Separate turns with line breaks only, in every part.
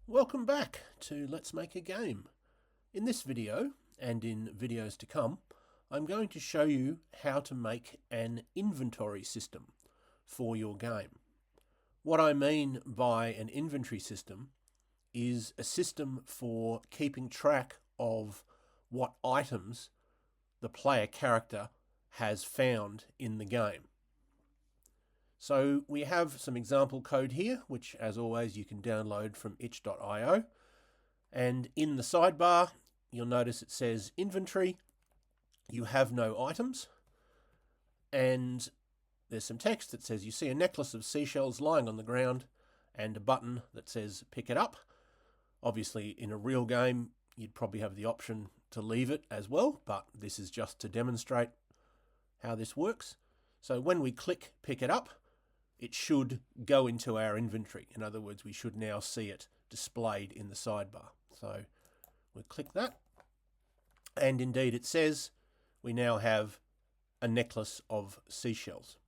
Welcome back to Let's Make a Game. In this video, and in videos to come, I'm going to show you how to make an inventory system for your game. What I mean by an inventory system is a system for keeping track of what items the player character has found in the game. So we have some example code here, which as always you can download from itch.io. And in the sidebar, you'll notice it says inventory. You have no items. And there's some text that says you see a necklace of seashells lying on the ground and a button that says pick it up. Obviously in a real game, you'd probably have the option to leave it as well, but this is just to demonstrate how this works. So when we click pick it up, it should go into our inventory. In other words, we should now see it displayed in the sidebar. So we'll click that. And indeed it says we now have a necklace of seashells.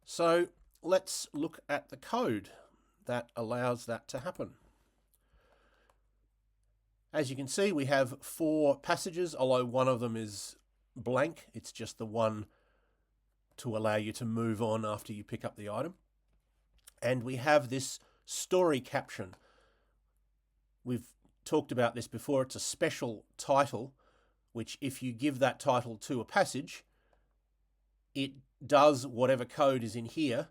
So let's look at the code that allows that to happen. As you can see, we have 4 passages, although one of them is blank. It's just the one to allow you to move on after you pick up the item. And we have this story caption. We've talked about this before. It's a special title, which if you give that title to a passage, it does whatever code is in here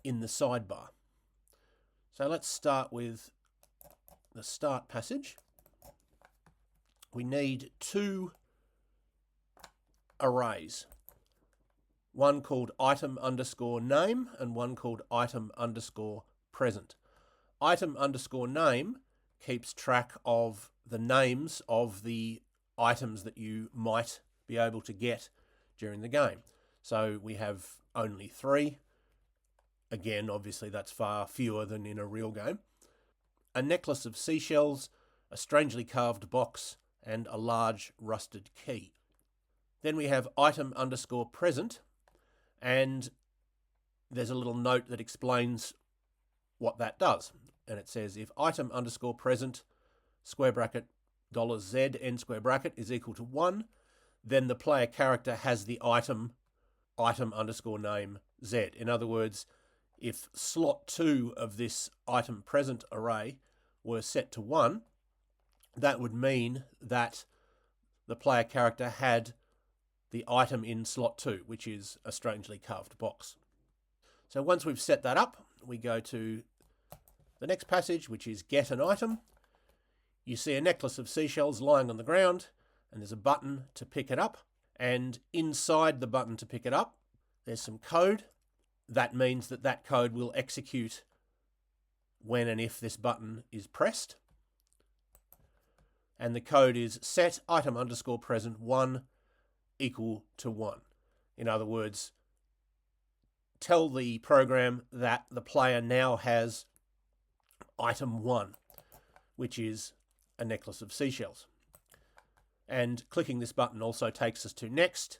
in the sidebar. So let's start with the start passage. We need 2 arrays. One called item underscore name and one called item underscore present. Item underscore name keeps track of the names of the items that you might be able to get during the game. So we have only 3. Again, obviously that's far fewer than in a real game. A necklace of seashells, a strangely carved box, and a large rusted key. Then we have item underscore present, and there's a little note that explains what that does. And it says if item underscore present square bracket $Z end square bracket is equal to 1, then the player character has the item underscore name Z. In other words, if slot 2 of this item present array were set to 1, that would mean that the player character had the item in slot 2, which is a strangely carved box. So once we've set that up, we go to the next passage, which is get an item. You see a necklace of seashells lying on the ground, and there's a button to pick it up. And inside the button to pick it up, there's some code. That means that that code will execute when and if this button is pressed. And the code is set item underscore present 1 equal to 1. In other words, tell the program that the player now has item 1, which is a necklace of seashells. And clicking this button also takes us to next,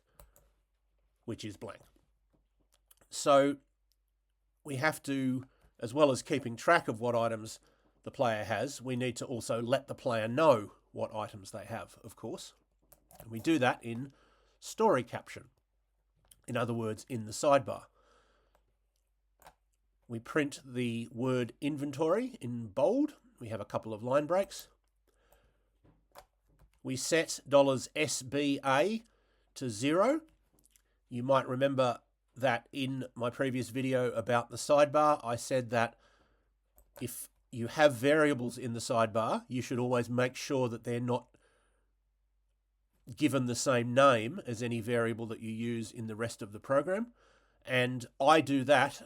which is blank. So we have to, as well as keeping track of what items the player has, we need to also let the player know what items they have, of course. And we do that in story caption. In other words, in the sidebar. We print the word inventory in bold. We have a couple of line breaks. We set $SBA to 0. You might remember that in my previous video about the sidebar, I said that if you have variables in the sidebar, you should always make sure that they're not given the same name as any variable that you use in the rest of the program. And I do that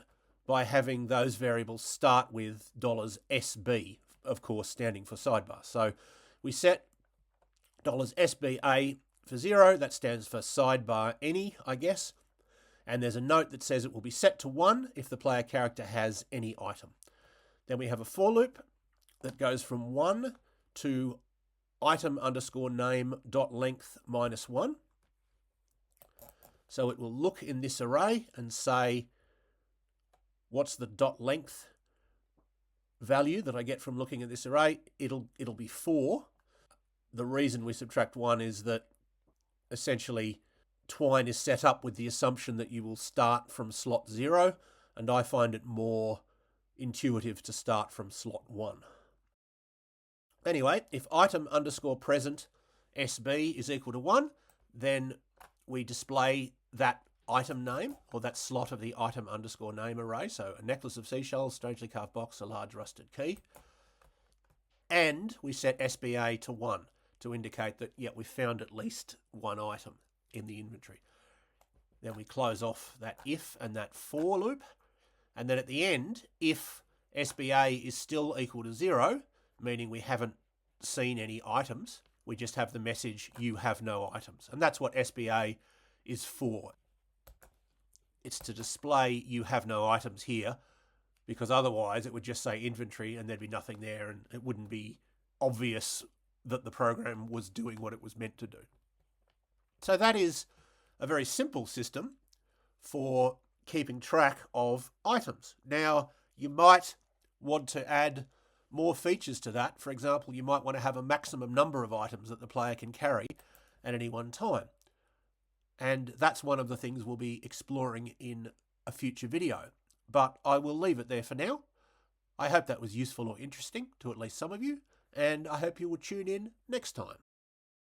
by having those variables start with $SB, of course, standing for sidebar. So we set $SBA for 0. That stands for sidebar any, I guess. And there's a note that says it will be set to 1 if the player character has any item. Then we have a for loop that goes from 1 to item underscore name dot length minus 1. So it will look in this array and say, what's the dot length value that I get from looking at this array, it'll be 4. The reason we subtract 1 is that essentially Twine is set up with the assumption that you will start from slot 0, and I find it more intuitive to start from slot 1. Anyway, if item underscore present SB is equal to 1, then we display that item name, or that slot of the item underscore name array. So a necklace of seashells, strangely carved box, a large rusted key. And we set SBA to 1 to indicate that, yeah, we found at least one item in the inventory. Then we close off that if and that for loop. And then at the end, if SBA is still equal to 0, meaning we haven't seen any items, we just have the message, you have no items. And that's what SBA is for. It's to display you have no items here, because otherwise it would just say inventory and there'd be nothing there, and it wouldn't be obvious that the program was doing what it was meant to do. So that is a very simple system for keeping track of items. Now, you might want to add more features to that. For example, you might want to have a maximum number of items that the player can carry at any one time. And that's one of the things we'll be exploring in a future video. But I will leave it there for now. I hope that was useful or interesting to at least some of you, and I hope you will tune in next time.